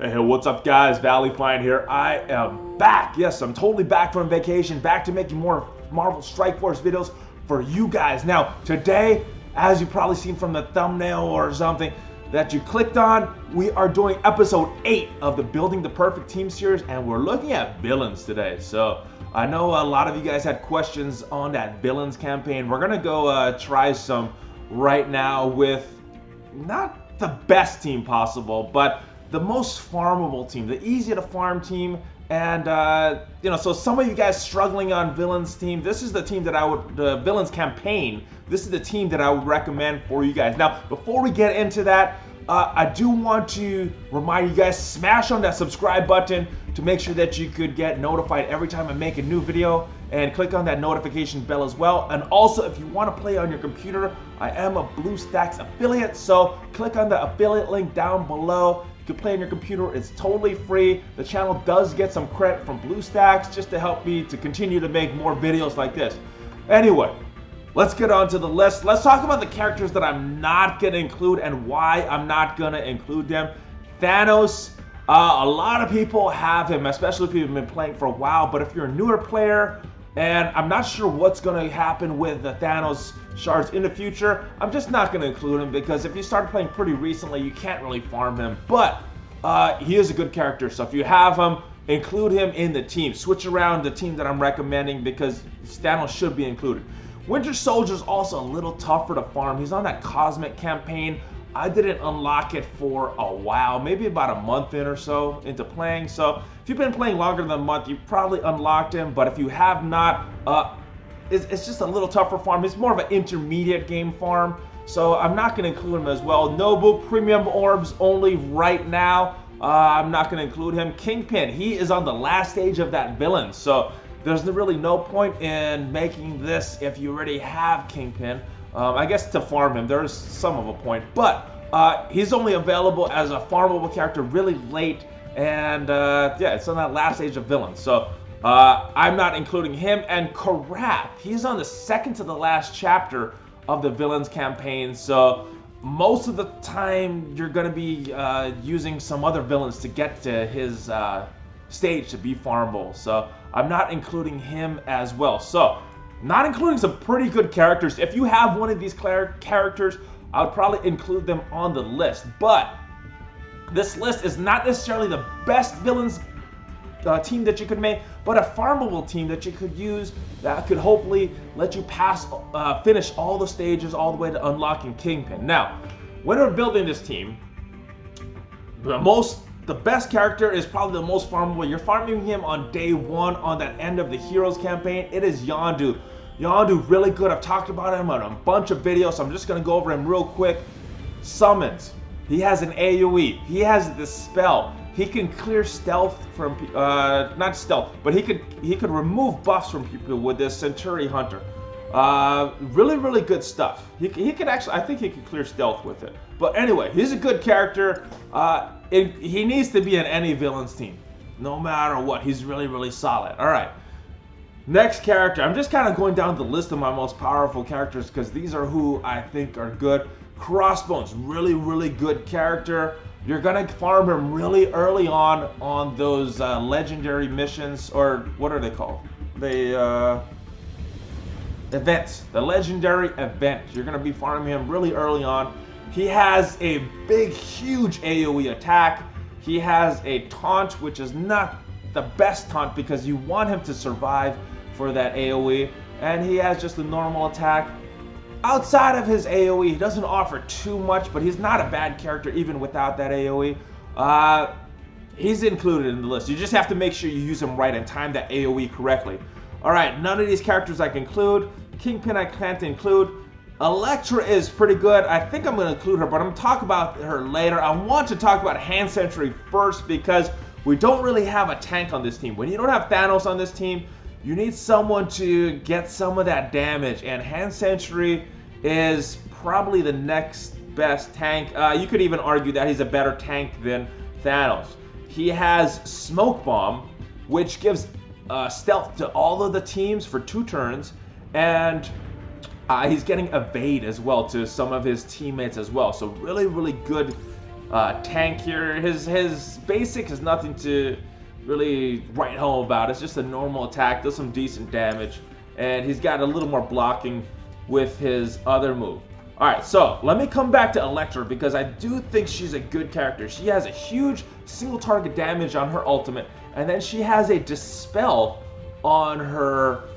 Hey, what's up guys? Valley Fine here. I am back. Yes, I'm totally back from vacation, back to making more Marvel Strike Force videos for you guys. Now, today, as you've probably seen from the thumbnail or something that you clicked on, we are doing episode 8 of the Building the Perfect Team series, and we're looking at villains today. So, I know a lot of you guys had questions on that villains campaign. We're gonna go try some right now with not the best team possible, but the most farmable team, the easy to farm team. And so some of you guys struggling on villains team, this is the team that the villains campaign, this is the team that I would recommend for you guys. Now, before we get into that, I do want to remind you guys, smash on that subscribe button to make sure that you could get notified every time I make a new video, and click on that notification bell as well. And also, if you want to play on your computer, I am a BlueStacks affiliate, so click on the affiliate link down below. You can play on your computer, it's totally free. The channel does get some credit from BlueStacks just to help me to continue to make more videos like this. Anyway, let's get on to the list. Let's talk about the characters that I'm not going to include and why I'm not going to include them. Thanos, a lot of people have him, especially if you've been playing for a while, but if you're a newer player, and I'm not sure what's going to happen with the Thanos shards in the future, I'm just not going to include him, because if you started playing pretty recently, you can't really farm him. But he is a good character, so if you have him, include him in the team. Switch around the team that I'm recommending, because Thanos should be included. Winter Soldier's also a little tougher to farm. He's on that Cosmic campaign. I didn't unlock it for a while, maybe about a month in or so into playing. So if you've been playing longer than a month, you've probably unlocked him. But if you have not, it's just a little tougher farm. It's more of an intermediate game farm. So I'm not going to include him as well. Nobu, premium orbs only right now. I'm not going to include him. Kingpin, he is on the last stage of that villain. So there's really no point in making this if you already have Kingpin. I guess to farm him, there is some of a point, but he's only available as a farmable character really late, and yeah, it's on that last stage of villains. So I'm not including him. And Karath, he's on the second to the last chapter of the villains campaign, so most of the time you're going to be using some other villains to get to his stage to be farmable. So I'm not including him as well. So not including some pretty good characters. If you have one of these characters, I would probably include them on the list. But this list is not necessarily the best villains team that you could make, but a farmable team that you could use that could hopefully let you finish all the stages all the way to unlocking Kingpin. Now, when we're building this team, the best character is probably the most farmable. You're farming him on day 1 on that end of the Heroes campaign. It is Yondu. Yondu, really good. I've talked about him on a bunch of videos, so I'm just going to go over him real quick. Summons. He has an AoE. He has this spell. He can clear stealth from, not stealth, but he could remove buffs from people with this Century Hunter. Really, really good stuff. He could actually, I think he could clear stealth with it. But anyway, he's a good character. He needs to be in any villains team, no matter what. He's really, really solid. All right. Next character. I'm just kind of going down the list of my most powerful characters because these are who I think are good. Crossbones, really, really good character. You're going to farm him really early on those legendary missions, or what are they called? The events. The legendary event. You're going to be farming him really early on. He has a big, huge AoE attack. He has a taunt, which is not the best taunt because you want him to survive for that AoE. And he has just a normal attack. Outside of his AoE, he doesn't offer too much, but he's not a bad character even without that AoE. He's included in the list. You just have to make sure you use him right and time that AoE correctly. Alright, none of these characters I can include. Kingpin I can't include. Elektra is pretty good. I think I'm going to include her, but I'm going to talk about her later. I want to talk about Hand Sentry first because we don't really have a tank on this team. When you don't have Thanos on this team, you need someone to get some of that damage, and Hand Sentry is probably the next best tank. You could even argue that he's a better tank than Thanos. He has Smoke Bomb, which gives stealth to all of the teams for 2 turns, and he's getting evade as well to some of his teammates as well. So really, really good tank here. His basic is nothing to really write home about. It's just a normal attack, does some decent damage, and he's got a little more blocking with his other move. Alright, so let me come back to Electra because I do think she's a good character. She has a huge single target damage on her ultimate, and then she has a Dispel on her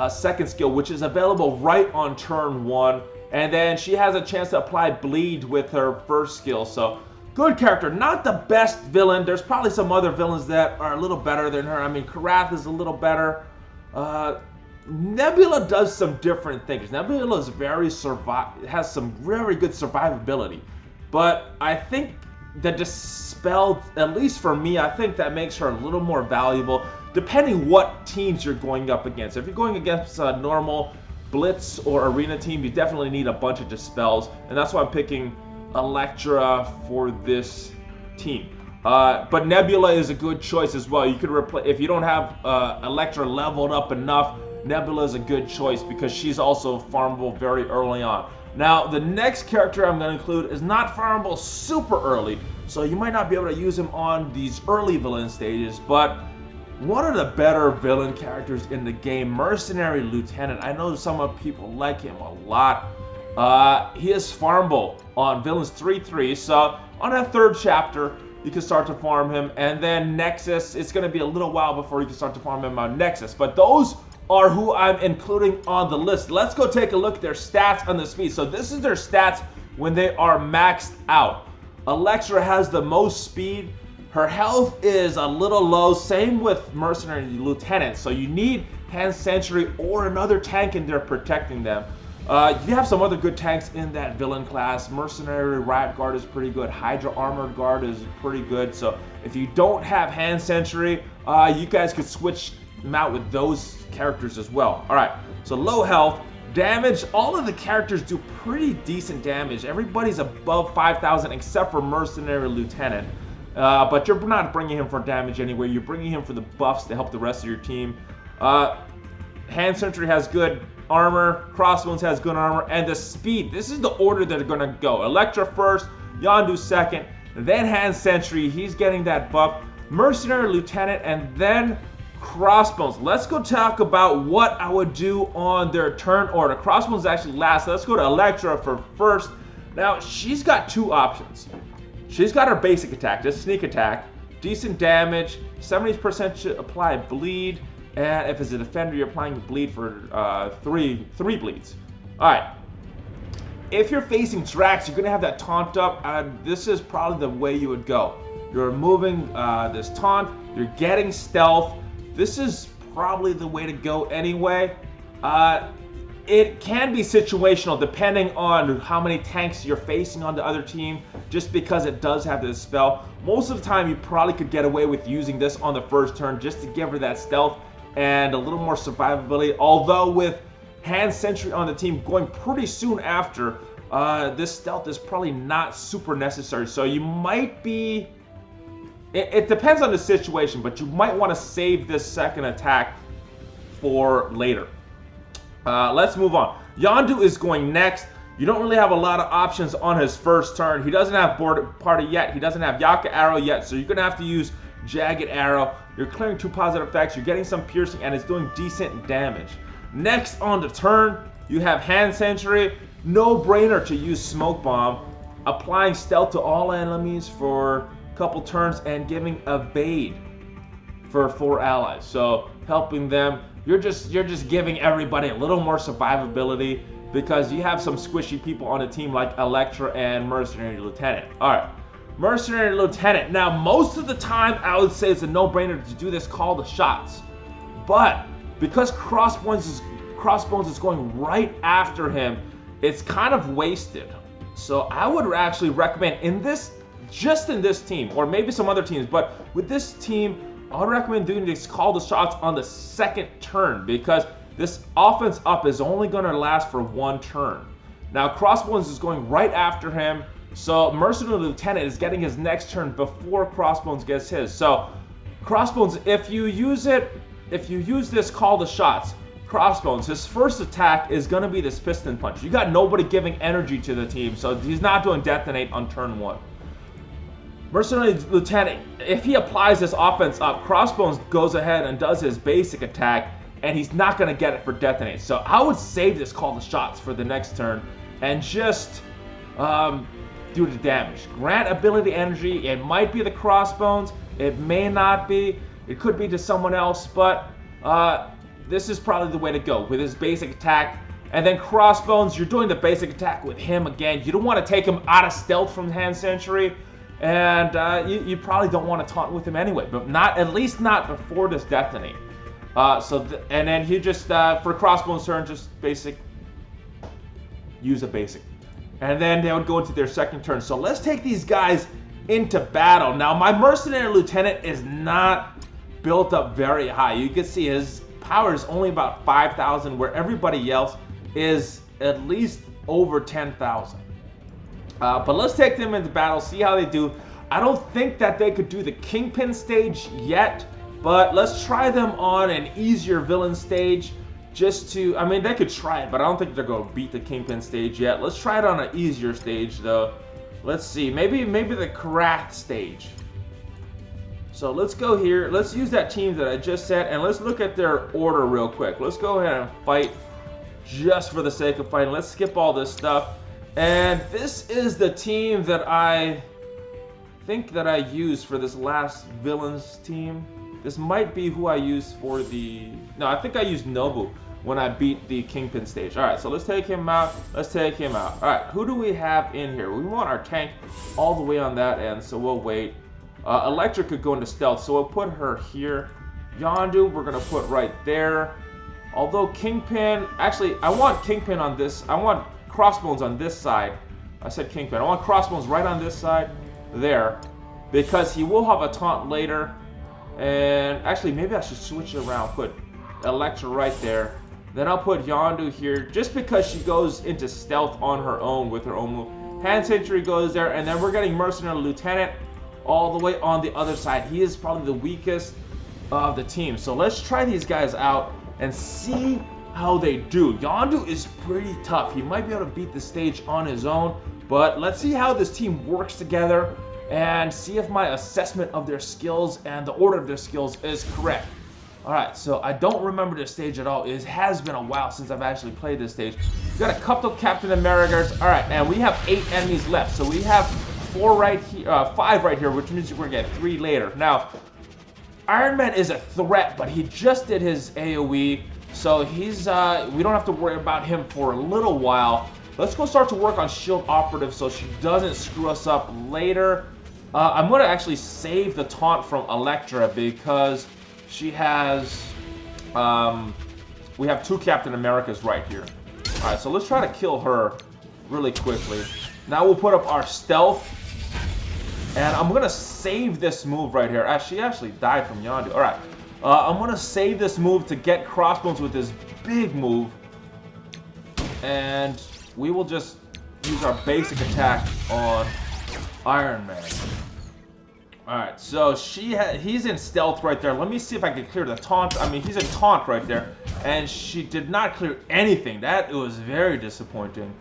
second skill, which is available right on turn 1, and then she has a chance to apply Bleed with her first skill. So good character, not the best villain. There's probably some other villains that are a little better than her. I mean, Karath is a little better. Nebula does some different things. Nebula is has some very good survivability, but I think the Dispel, at least for me, I think that makes her a little more valuable depending what teams you're going up against. If you're going against a normal Blitz or Arena team, you definitely need a bunch of Dispels, and that's why I'm picking Electra for this team. But Nebula is a good choice as well. You could replace, if you don't have Electra leveled up enough, Nebula is a good choice because she's also farmable very early on. Now, the next character I'm going to include is not farmable super early, so you might not be able to use him on these early villain stages, but one of the better villain characters in the game, Mercenary Lieutenant. I know some people like him a lot. He is farmable on villains 3-3, so on that third chapter, you can start to farm him, and then Nexus, it's going to be a little while before you can start to farm him on Nexus, but those are who I'm including on the list. Let's go take a look at their stats on the speed. So this is their stats when they are maxed out. Electra has the most speed. Her health is a little low, same with Mercenary Lieutenant. So you need Hand Sentry or another tank in there protecting them. You have some other good tanks in that villain class. Mercenary Riot Guard is pretty good. Hydra Armored Guard is pretty good. So if you don't have Hand Sentry, you guys could switch them out with those characters as well. Alright, so low health, damage, all of the characters do pretty decent damage. Everybody's above 5,000 except for Mercenary Lieutenant. But you're not bringing him for damage anyway. You're bringing him for the buffs to help the rest of your team. Hand Sentry has good armor, Crossbones has good armor, and the speed. This is the order that they're going to go. Electra first, Yondu second, then Hand Sentry. He's getting that buff. Mercenary Lieutenant, and then Crossbones. Let's go talk about what I would do on their turn order. Crossbones actually last. Let's go to Electra for first. Now, she's got two options. She's got her basic attack, just sneak attack, decent damage, 70% should apply bleed, and if it's a defender, you're applying bleed for three bleeds. Alright. If you're facing Drax, you're going to have that taunt up, and this is probably the way you would go. You're removing this taunt, you're getting stealth. This is probably the way to go anyway. It can be situational depending on how many tanks you're facing on the other team, just because it does have this spell. Most of the time, you probably could get away with using this on the first turn just to give her that stealth and a little more survivability. Although with Hand Sentry on the team going pretty soon after, this stealth is probably not super necessary. So you might be... It depends on the situation, but you might want to save this second attack for later. Let's move on. Yondu is going next. You don't really have a lot of options on his first turn. He doesn't have Board Party yet. He doesn't have Yaka Arrow yet, so you're going to have to use Jagged Arrow. You're clearing two positive effects. You're getting some piercing, and it's doing decent damage. Next on the turn, you have Hand Sentry. No brainer to use Smoke Bomb. Applying stealth to all enemies for couple turns and giving evade for 4 allies, so helping them. You're just giving everybody a little more survivability because you have some squishy people on the team like Electra and Mercenary Lieutenant. Alright, Mercenary Lieutenant. Now, most of the time I would say it's a no-brainer to do this call the shots, but because Crossbones is going right after him, it's kind of wasted. So I would actually recommend just in this team, or maybe some other teams, but with this team, I would recommend doing this call the shots on the second turn because this offense up is only going to last for 1 turn. Now, Crossbones is going right after him, so Mercenary Lieutenant is getting his next turn before Crossbones gets his. So, Crossbones, if you use this call the shots, Crossbones, his first attack is going to be this Piston Punch. You got nobody giving energy to the team, so he's not doing Detonate on turn 1. Mercenary Lieutenant, if he applies this offense up, Crossbones goes ahead and does his basic attack, and he's not going to get it for detonate. So I would save this call to shots for the next turn and just do the damage. Grant ability energy. It might be the Crossbones. It may not be. It could be to someone else, but this is probably the way to go with his basic attack. And then Crossbones, you're doing the basic attack with him again. You don't want to take him out of stealth from Hand Century. And you probably don't want to taunt with him anyway, but at least not before this detonate. And then he just for Crossbones turn, just use a basic, and then they would go into their second turn. So let's take these guys into battle. Now my Mercenary Lieutenant is not built up very high. You can see his power is only about 5,000, where everybody else is at least over 10,000. But let's take them into battle, see how they do. I don't think that they could do the Kingpin stage yet, but let's try them on an easier villain stage just to, I mean, they could try it, but I don't think they're going to beat the Kingpin stage yet. Let's try it on an easier stage, though. Let's see, maybe the Craft stage. So let's go here. Let's use that team that I just said, and let's look at their order real quick. Let's go ahead and fight just for the sake of fighting. Let's skip all this stuff. And this is the team that I think that I used for this last villains team. This might be who I used for the... No, I think I used Nobu when I beat the Kingpin stage. Alright, so let's take him out. Let's take him out. Alright, who do we have in here? We want our tank all the way on that end, so we'll wait. Electra could go into stealth, so we'll put her here. Yondu, we're going to put right there. Although Kingpin... Actually, I want Kingpin on this... I want Crossbones on this side. I said Kingpin. I want Crossbones right on this side there, because he will have a taunt later. And actually, maybe I should switch it around. Put Electra right there. Then I'll put Yondu here, just because she goes into stealth on her own with her own move. Hand Century goes there, and then we're getting Mercenary Lieutenant all the way on the other side. He is probably the weakest of the team. So let's try these guys out and see how they do. Yondu is pretty tough. He might be able to beat the stage on his own, but let's see how this team works together and see if my assessment of their skills and the order of their skills is correct. Alright, so I don't remember this stage at all. It has been a while since I've actually played this stage. We've got a couple of Captain Americas. Alright, and we have 8 enemies left. So we have 5 right here, which means we're going to get 3 later. Now, Iron Man is a threat, but he just did his AoE. So he's, we don't have to worry about him for a little while. Let's go start to work on Shield Operative so she doesn't screw us up later. I'm going to actually save the taunt from Elektra because she has, we have 2 Captain Americas right here. Alright, so let's try to kill her really quickly. Now we'll put up our stealth. And I'm going to save this move right here. She actually died from Yondu. Alright. I'm going to save this move to get Crossbones with this big move. And we will just use our basic attack on Iron Man. Alright, so he's in stealth right there. Let me see if I can clear the taunt. I mean, he's in taunt right there. And she did not clear anything. That was very disappointing.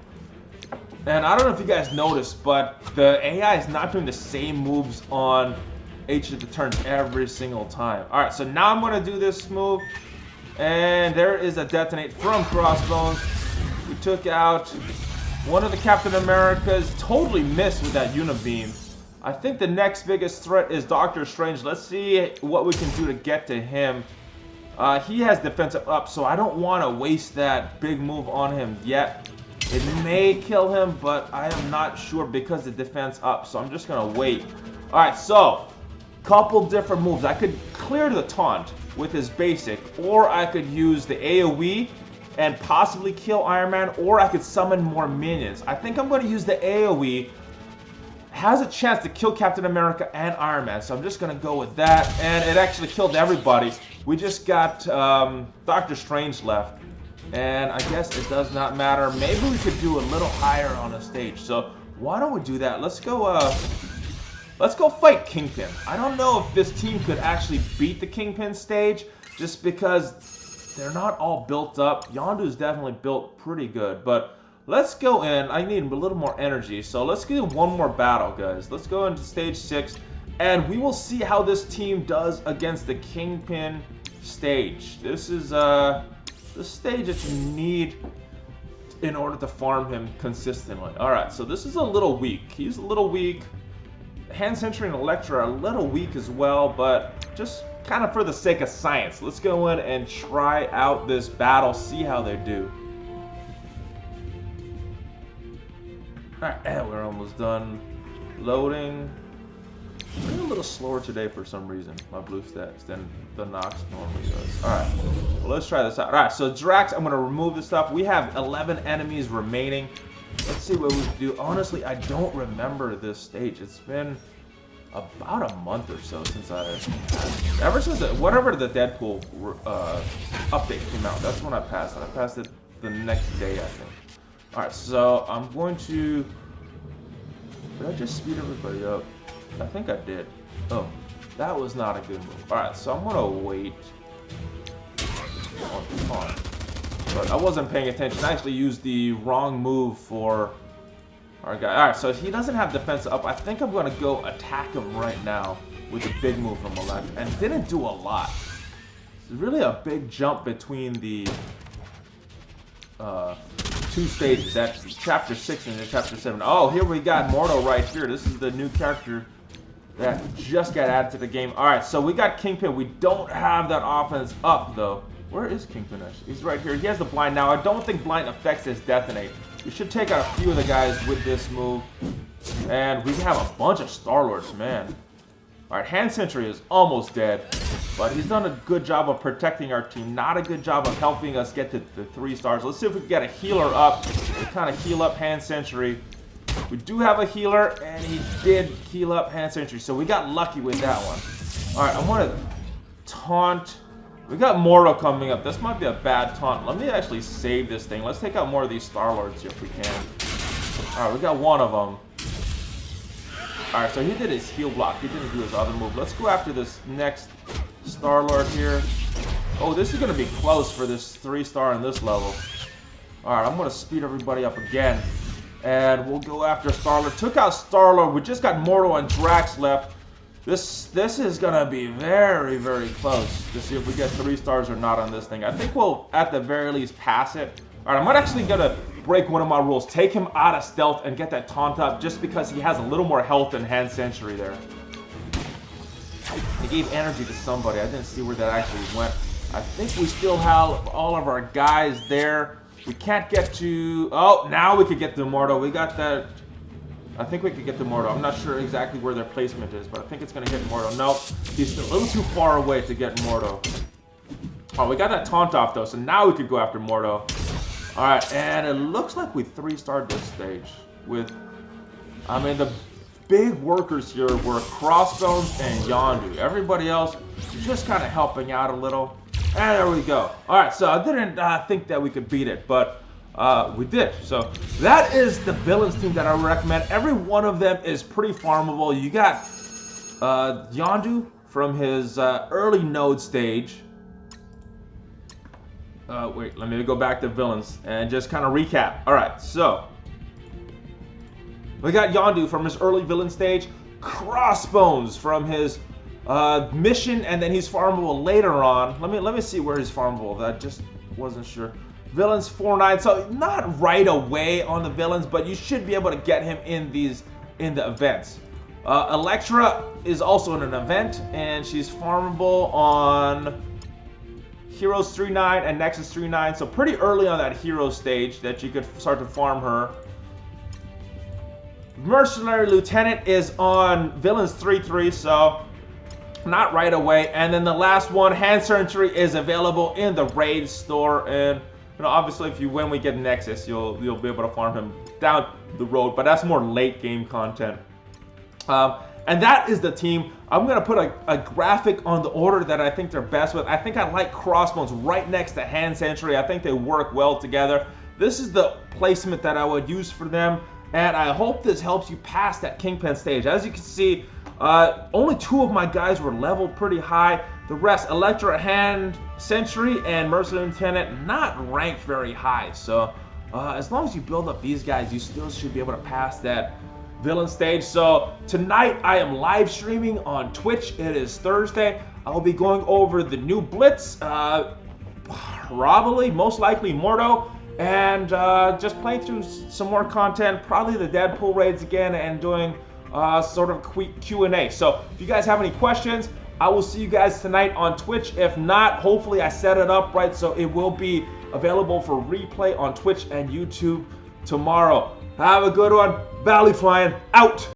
And I don't know if you guys noticed, but the AI is not doing the same moves on each of the turns every single time. Alright, so now I'm going to do this move. And there is a detonate from Crossbones. We took out one of the Captain Americas. Totally missed with that Unibeam. I think the next biggest threat is Doctor Strange. Let's see what we can do to get to him. He has defensive up, so I don't want to waste that big move on him yet. It may kill him, but I am not sure because the defense up, so I'm just going to wait. Alright, so couple different moves. I could clear the taunt with his basic, or I could use the AoE and possibly kill Iron Man, or I could summon more minions. I think I'm going to use the AoE. Has a chance to kill Captain America and Iron Man, so I'm just going to go with that. And it actually killed everybody. We just got Doctor Strange left. And I guess it does not matter. Maybe we could do a little higher on the stage. So why don't we do that? Let's go fight Kingpin. I don't know if this team could actually beat the Kingpin stage, just because they're not all built up. Yondu is definitely built pretty good, but let's go in. I need a little more energy, so let's do one more battle, guys. Let's go into stage 6, and we will see how this team does against the Kingpin stage. This is the stage that you need in order to farm him consistently. Alright, so this is a little weak. He's a little weak. Hand Sentry and Electra are a little weak as well, but just kind of for the sake of science, let's go in and try out this battle, see how they do. Alright, and we're almost done loading. I'm a little slower today for some reason, my blue stats, than the Nox normally does. Alright, well, let's try this out. Alright, so Drax, I'm going to remove this stuff. We have 11 enemies remaining. Let's see what we can do. Honestly, I don't remember this stage. It's been about a month or so since ever since whatever the Deadpool update came out, that's when I passed it. I passed it the next day, I think. Alright, so I'm going to... Did I just speed everybody up? I think I did. Oh, that was not a good move. Alright, so I'm gonna wait on. But I wasn't paying attention. I actually used the wrong move for our guy. Alright, so he doesn't have defense up. I think I'm gonna go attack him right now with a big move from Elektra. And didn't do a lot. It's really a big jump between the two stages. That's chapter 6 and chapter 7. Oh, here we got Mordo right here. This is the new character that just got added to the game. Alright, so we got Kingpin. We don't have that offense up, though. Where is Kingpin actually? He's right here. He has the blind now. I don't think blind affects his detonate. We should take out a few of the guys with this move. And we have a bunch of Star-Lords, man. Alright, Hand Sentry is almost dead. But he's done a good job of protecting our team. Not a good job of helping us get to the 3 stars. Let's see if we can get a healer up. To kind of heal up Hand Sentry. We do have a healer, and he did heal up Hand Sentry, so we got lucky with that one. Alright, I want to taunt. We got Mordo coming up. This might be a bad taunt. Let me actually save this thing. Let's take out more of these Star-Lords if we can. Alright, we got one of them. Alright, so he did his heal block. He didn't do his other move. Let's go after this next Star-Lord here. Oh, this is going to be close for this 3-star in this level. Alright, I'm going to speed everybody up again. And we'll go after Star-Lord. Took out Star-Lord. We just got Mordo and Drax left. This is going to be very, very close to see if we get 3 stars or not on this thing. I think we'll, at the very least, pass it. Alright, I'm actually going to break one of my rules. Take him out of stealth and get that taunt up just because he has a little more health than Hand Sentry there. He gave energy to somebody. I didn't see where that actually went. I think we still have all of our guys there. We can't get to... Oh, now we could get to Mordo. We got that... I think we could get to Mordo. I'm not sure exactly where their placement is, but I think it's going to hit Mordo. Nope. He's a little too far away to get Mordo. Oh, we got that taunt off, though, so now we could go after Mordo. Alright, and it looks like we 3-starred this stage with... I mean, the big workers here were Crossbones and Yondu. Everybody else just kind of helping out a little. And there we go. Alright, so I didn't think that we could beat it, but we did. So that is the villains team that I recommend. Every one of them is pretty farmable. You got Yondu from his early node stage. Wait, let me go back to villains and just kind of recap. Alright, so we got Yondu from his early villain stage. Crossbones from his mission, and then he's farmable later on. Let me see where he's farmable. I just wasn't sure. Villains 4-9, so not right away on the villains, but you should be able to get him in the events. Electra is also in an event, and she's farmable on Heroes 3-9 and Nexus 3-9, so pretty early on that hero stage that you could start to farm her. Mercenary Lieutenant is on Villains 3-3, so not right away. And then the last one, Hand Sentry, is available in the raid store. And you know, obviously, if you win, we get Nexus, you'll be able to farm him down the road. But that's more late game content. And that is the team. I'm gonna put a graphic on the order that I think they're best with. I think I like Crossbones right next to Hand Sentry. I think they work well together. This is the placement that I would use for them. And I hope this helps you pass that Kingpin stage. As you can see, only 2 of my guys were leveled pretty high. The rest, Electra, Hand Sentry, and Mercenary Lieutenant, not ranked very high. So as long as you build up these guys, you still should be able to pass that villain stage. So tonight I am live streaming on Twitch. It is Thursday. I will be going over the new Blitz, probably, most likely Mordo, and just playing through some more content, probably the Deadpool raids again, and doing sort of Q&A. So if you guys have any questions, I will see you guys tonight on Twitch. If not, hopefully I set it up right so it will be available for replay on Twitch and YouTube tomorrow. Have a good one. Valley Flying out.